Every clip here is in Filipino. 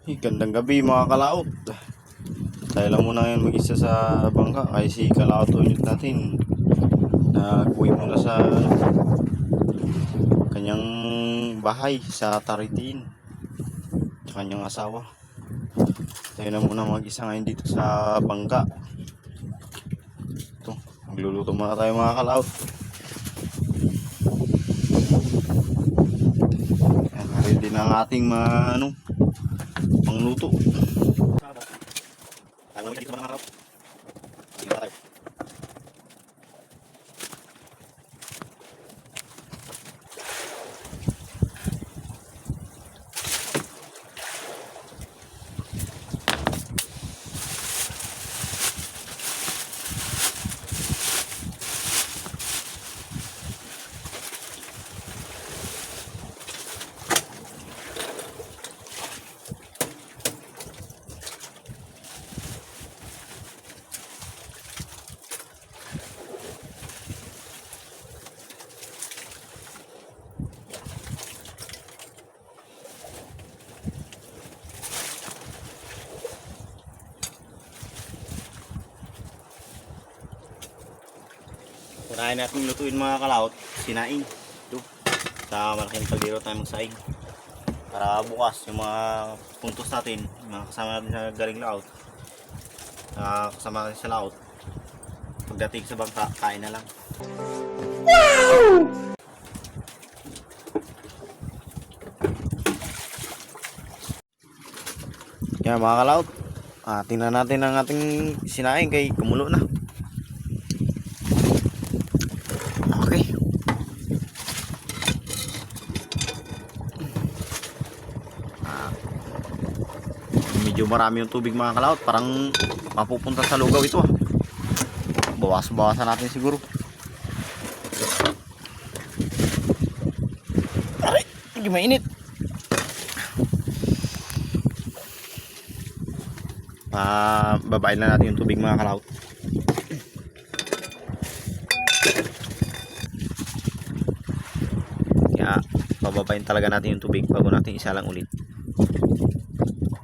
Gandang gabi mga kalaot. Tayo lang muna ngayon mag-isa sa bangka kasi si kalaot ulit natin nag-uwi muna sa kanyang bahay sa Taritin sa kanyang asawa. Tayo na muna mag-isa ngayon dito sa bangka. Ito, magluluto muna tayo mga kalaot. Yan, ready na ang ating pangluto. Ano dito mga kalaot? Sige tayo. Unahin natin lutuin mga kalaot, sinaing. Ito, sa malaking kaldero tayo magsaing. Para bukas yung mga puntos natin, yung mga kasama natin sa galing laot, kasama natin sa laot, pagdating sa bangka, kain na lang. Wow! Yan mga kalaot, tingnan natin ang ating sinaing kay kumulo na. Okay. Medyo marami yung tubig mga kalaot, parang mapupunta sa lugaw ito. Bawas-bawasan natin siguro. Aray, hindi mainit. Babain na natin yung tubig mga kalaot. Kaya bababain talaga natin yung tubig bago natin isa lang ulit.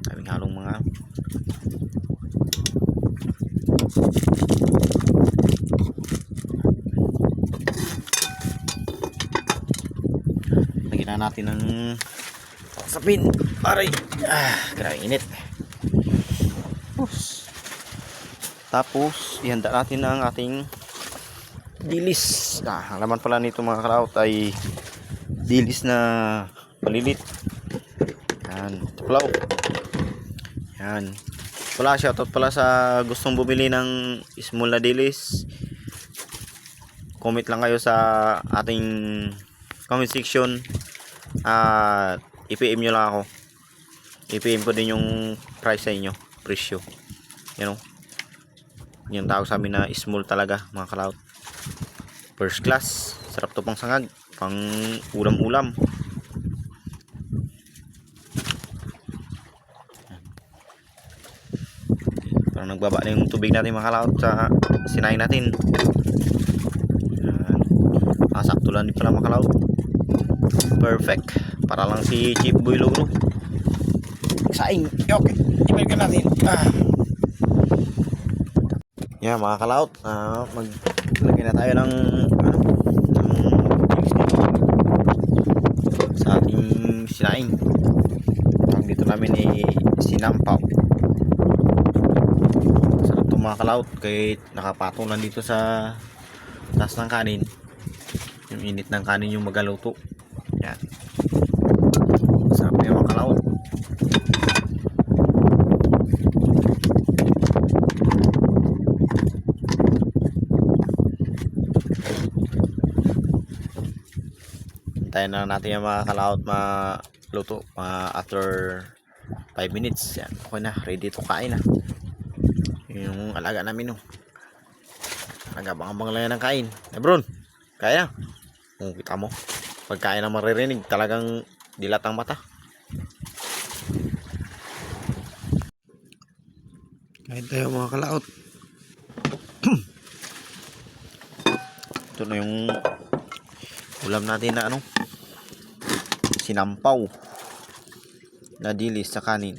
Kaming halong mga lagyan na natin ng sapin. Aray, grabe init. Tapos ihanda natin ang ating dilis. Ang laman pala nito mga kalaot ay dilis na palilit. Yan, tuklaw. Yan. Pala, shoutout pala sa gustong bumili ng small na dilis. Comment lang kayo sa ating comment section. I-PM nyo lang ako. I-PM ko din yung price sa inyo, presyo. Yan o. Yung tawag sa amin na small talaga mga kalaot. First class. Sarap to pang sangag, pang ulam-ulam. Parang nagbaba na yung tubig natin mga kalaot sa sinain natin. Sakto lang din pala mga kalaot. Perfect. Para lang si Chief Boy Luro. Saing. Okay. Ibalik natin. Yan mga kalaot, maglagay na tayo ng sa ating sinaing. Ang dito namin ay sinampaw. Sarap ito mga kalaot kahit nakapatong lang dito sa taas ng kanin. Yung init ng kanin yung magaluto. Yan. Sarap na yung mga kalaot. Tayo na natin yung mga kalaot maluto after 5 minutes. Yan, okay na, ready to kain na. Yung alaga namin no. Nagabang-abang lang yan ng kain. Bron, kaya kung kita mo pagkain na maririnig talagang dilat ang mata. Kain tayo mga kalaot. Ito na yung ulam natin na sinampaw na dilis sa kanin.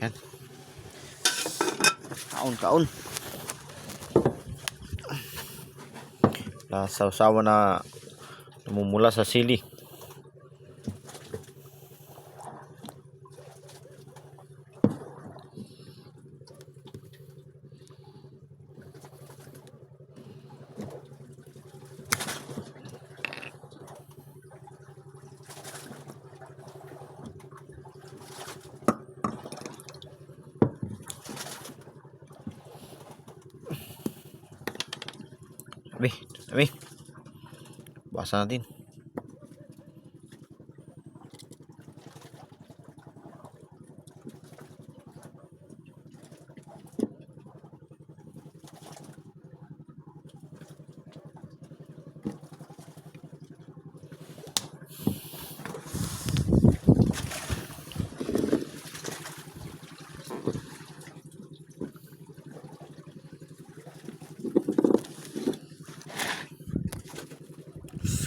Yan. Kaon. Sausawa na namumula sa sili. Tabi. Basa natin.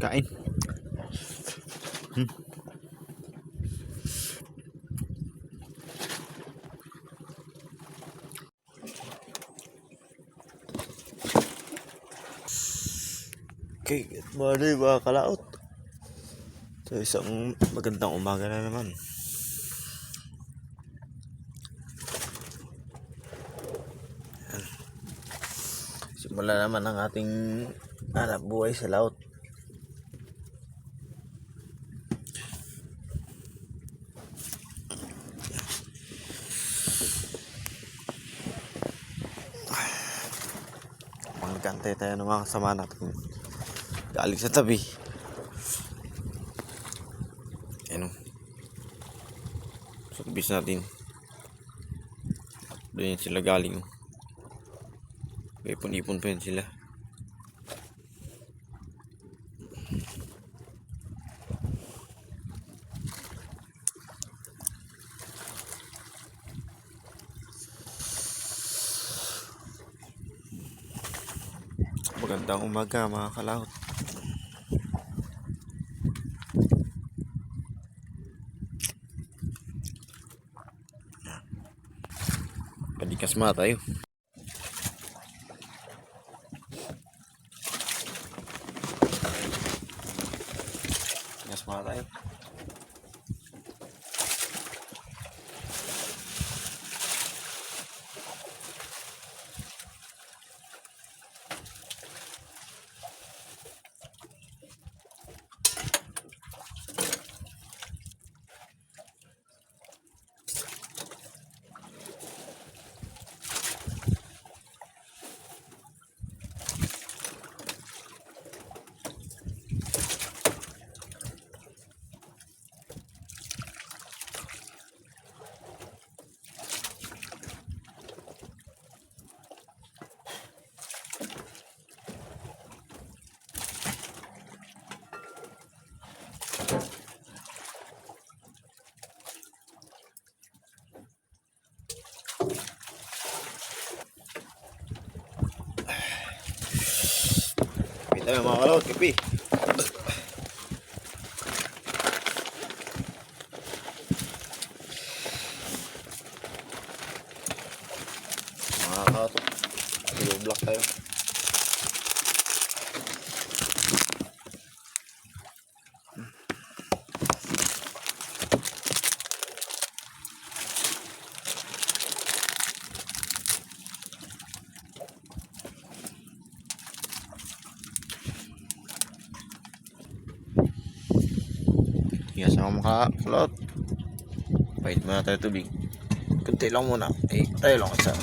Kain. Okay, good morning mga kalaot. So, isang magandang umaga na naman. Simula naman ang ating hanap buhay sa laot. Magkantay tayo ng mga kasama natin galing sa tabi. Ano? Sa kubis natin. Doon yan sila galing. Ipon-ipon pa yan sila. Magandang umaga mga kalahot. Padikas mga tayo. Padikas mga tayo. Kita mga kalahot, kapi. Mga kalahot, block tayo. Yes, mga kalahot. Pahit muna tayo tubig. Kunti lang muna. Tayo lang isa.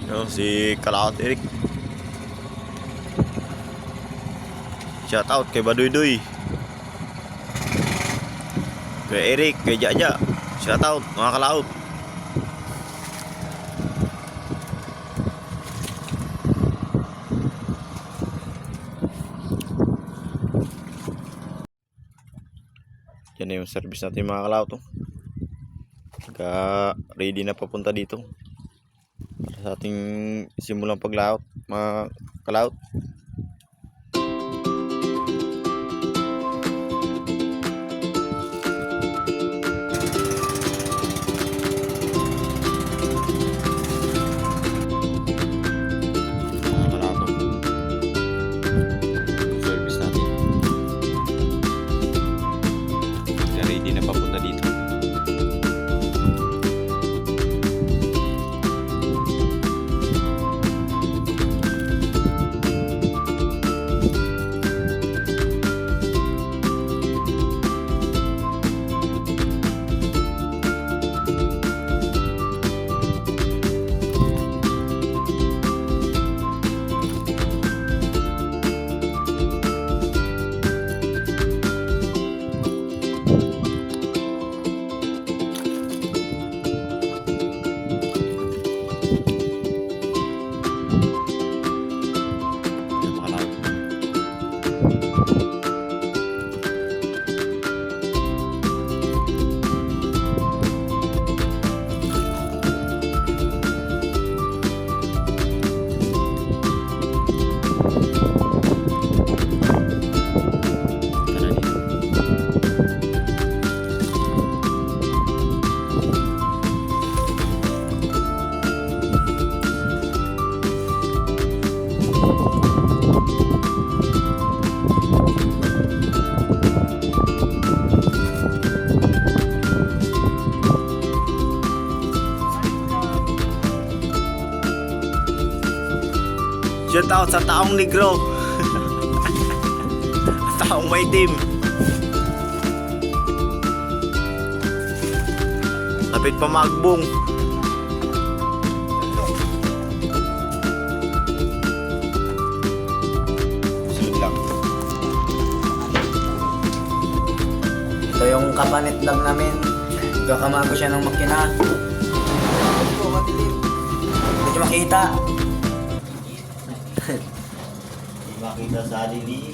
Yo, si Kalahot Eric. Shout out kay Baduy-Duy. Kay Eric, kay Jaja. Shout out mga kalahot. Yan na yung service natin mga kalahot. Ready na papunta dito para sa ating simulang paglaot, mga kalaot. Service natin. Ready na papunta dito. Shout out sa taong negro. Taong may team. Lapit pa magbong. Sunod lang. Ito yung kapanit lang namin. Gakamago siya ng makina. Ito, madilim. Hindi siya makita. Di makita sa dili.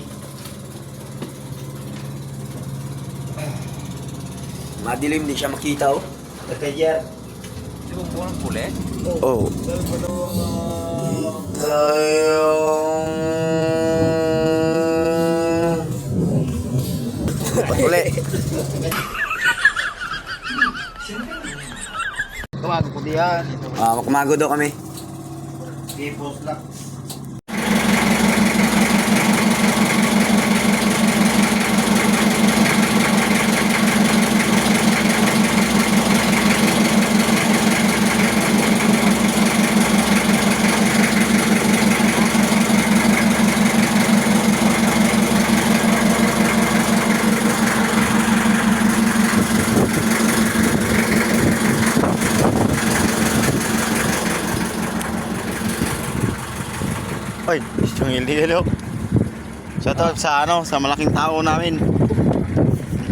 Madilim, hindi siya makita oh. Kakayer. Di ba murang puli? Oh. Patuli. Kawago ko diyan. Makamago daw kami. Tipos lang. Hoy, yung hello. Shout out sa sa malaking tao namin.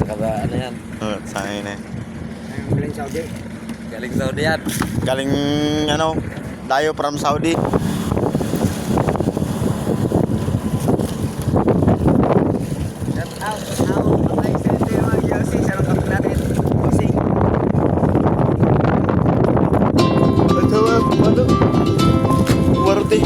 Kaba, ano yan? Sa akin eh. Galing Saudi. Galing Saudi yan. Galing dayo from Saudi. Shout out. Patay sa ito yung mga Yossi. Sa lang natin. Yossi. Ito ano? Warte.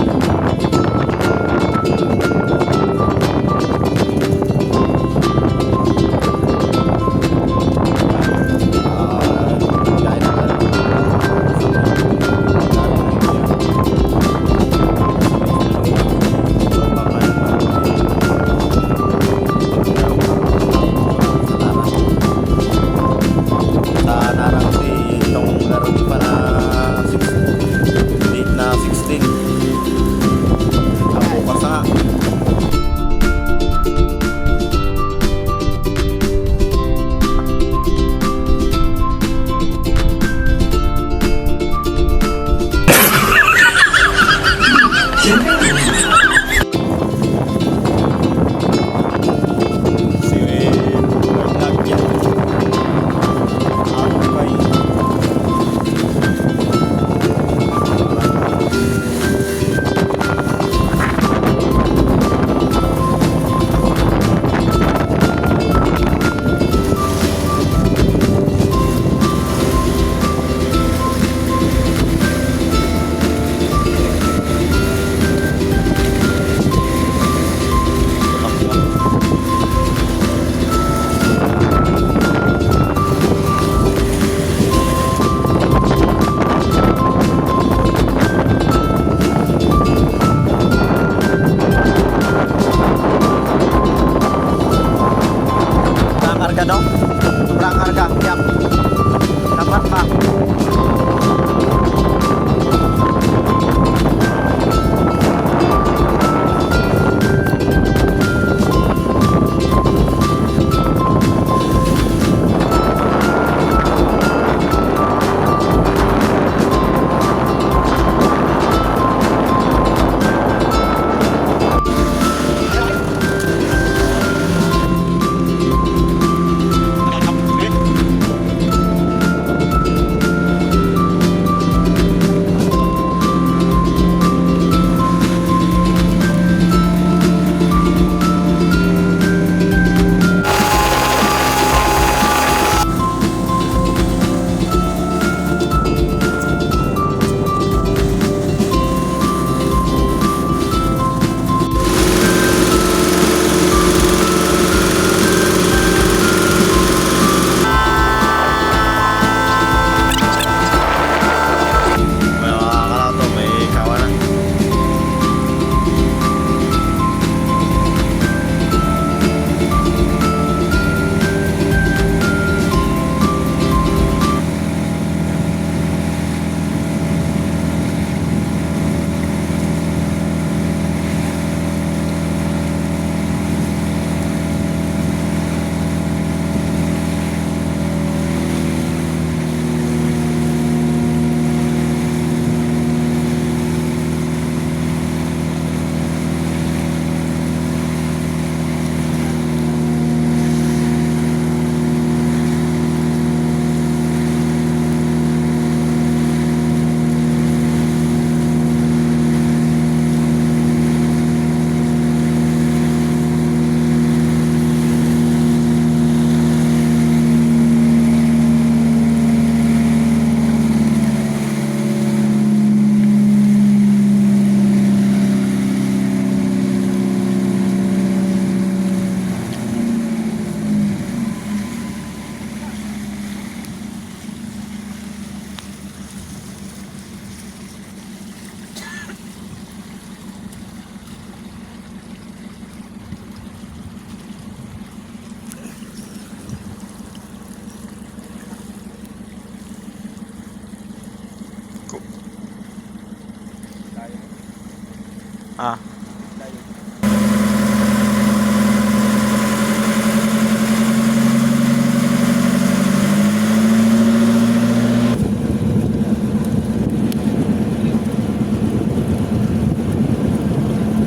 Ah.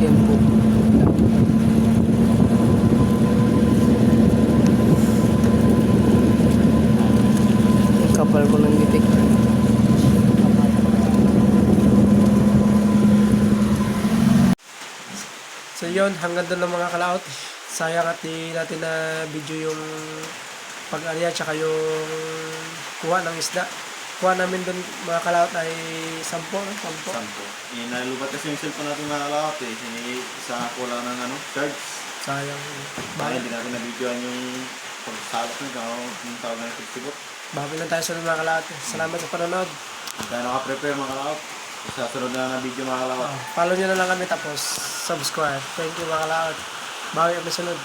Yan po. Yung kapal ko ng litik. So yun, hanggang doon ng mga kalaot. Sayang at di natin na video yung pag-alya tsaka yung kuha ng isda. Kuha namin doon mga kalaot ay 10, no? 10. Sampo. Nalubat kasi yung cellphone natin mga kalawat eh. Isa ko lang ng charge. Sayang. Bakit hindi natin na-videoan yung pagsalak ng yung tawag na nagsibot. Bago lang tayo sa mga kalaot. Salamat sa panonood. Hindi tayo naka-prepare mga kalawat. Sa sunod na video mga kalawat. Follow nyo na lang kami tapos subscribe. Thank you mga kalaot. Bawi ang sunod.